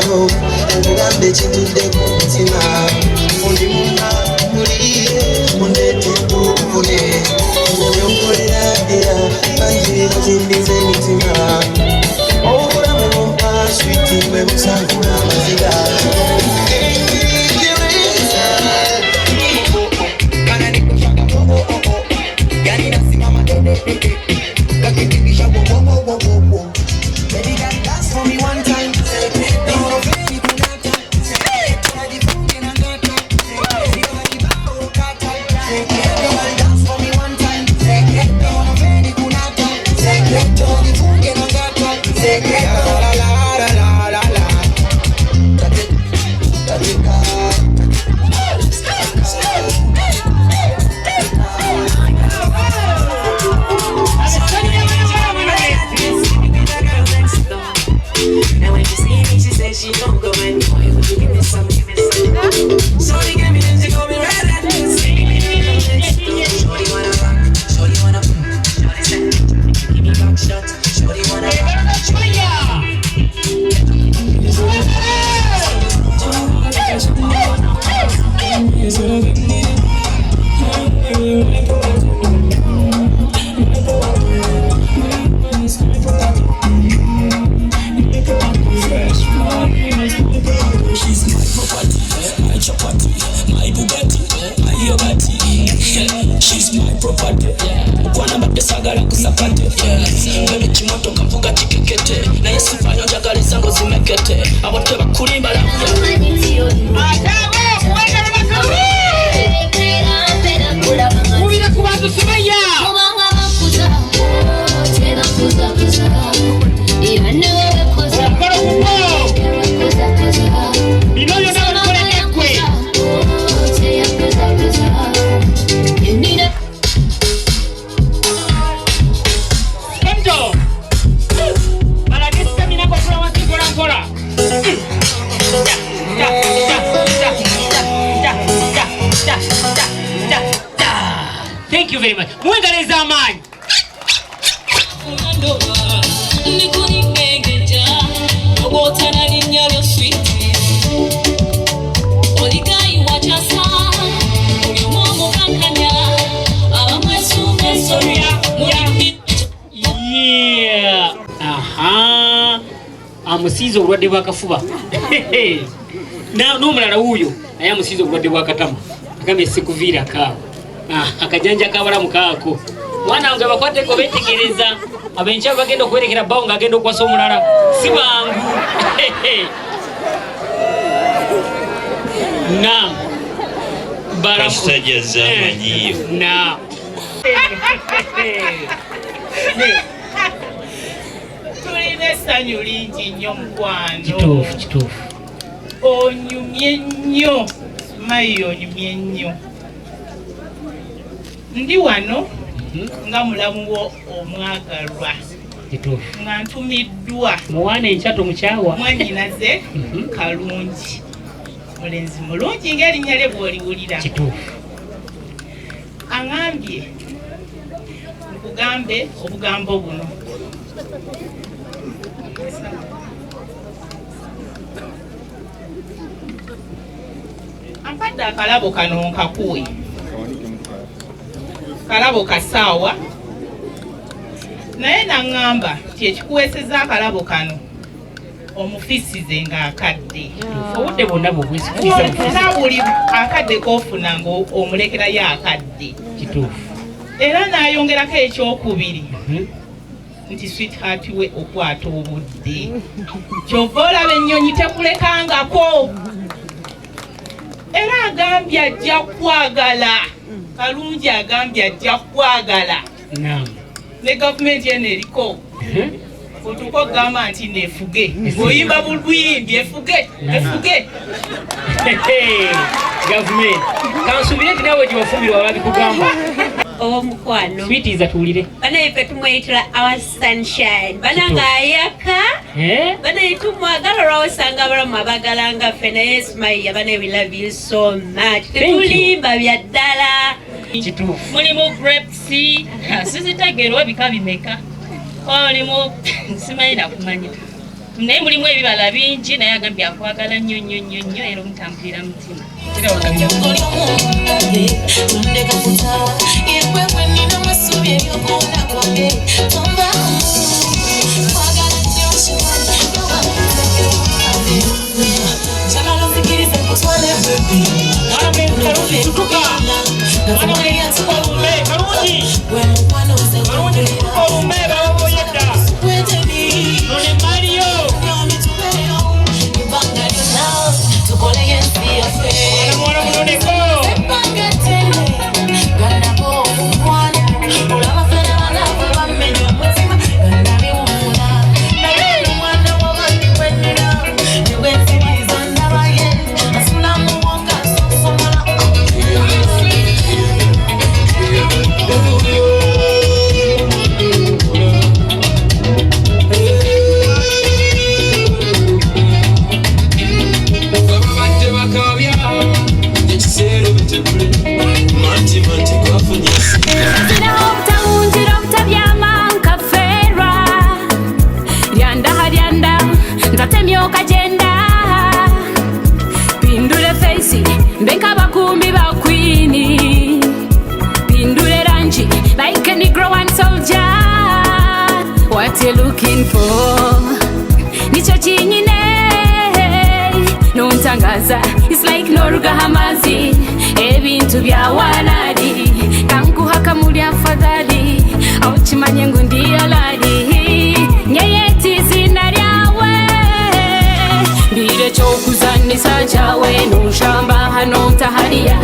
Mugano, Mugambe Chinde Kutima, Mundimuna, Muri, Mundete Kukune, Mundimuna, Banji, Jindize Mitima, Ora Mumpa, Sweetie, Websanguna, Maziga. Thank you very much. Mwengaleza man. Yeah. Aha. Amusiza obulwadde bw'akafuba. N'omulala wuuyo naye amusiza obulwadde bw'akatama. Agambye sikuviira kaawo. Akajanja kabalamu kaako. Mwana wange bakwateko betegereza. Abencha bagenda okwerekera bbawo ng'agenda okwasa omulala. Si bangu. Naam. Kasitaja zamanyiyo. Naam. Tulina essanyu lingi nnyo mukwano. Kituufu. Onyumye nnyo. Mayi onyumye nnyo. Ndi wano nga mulamu wo omwagalwa. Kituufu. Nga ntumiddwa. Muwana enchato mukyawa. Mwannyinaze kalungi. Mulenzi mulungi ng'erinnya lye bw'oliwulira. Kituufu. Aŋambye nkugambe obugambo buno. Ampadde akalabo kano nkakuwe. Kalabo kasaawa. Naye naŋŋamba nti ekikuweeseza akalabo kano omufisize ng'akadde. Obudde bwonna bw'obwesikuliza era buli akadde k'ofuna ng'omulekerayo akadde. Kituufu. Era n'ayongerako ekyokubiri nti sweetheart we okwata obudde. Kyova olaba ennyonyi tekulekangako. Era agambye ajja kwagala. Kalungi agambye ajja kwagala. Naam. Ne gavumenti eno eriko. Otuko gamba nti nefuge. Oyimba buluyimbi efuge. Efuge. Gavumenti. Kansubire nawe gye wafumbirwa babikugamba. Omukwano. Sweeties atulire. Bana ife tumwetera our sunshine. Bana ngayaka. Bana itumwagala lwawosanga abalamu abagalanga ffe naye Smile bana we love you so much. Tetulimba bya ddala. Kituufu. Mulimu grapes. Sizitegeerwa bika bimeka. Mulimu simanyi na kumanya. naye mulimu ebibala bingi naye agambye akwagala nnyo nnyo nnyo nnyo era omutambulira mutima era wakabya looking for nicho chinyine nontangaza it's like noruga hamazi ebintu bya waladi kankuhaka muri afadhali au chimanye ngundi aladi nyeyeti zina lyawe mbire chokuzanisa chawe no shamba hano taharia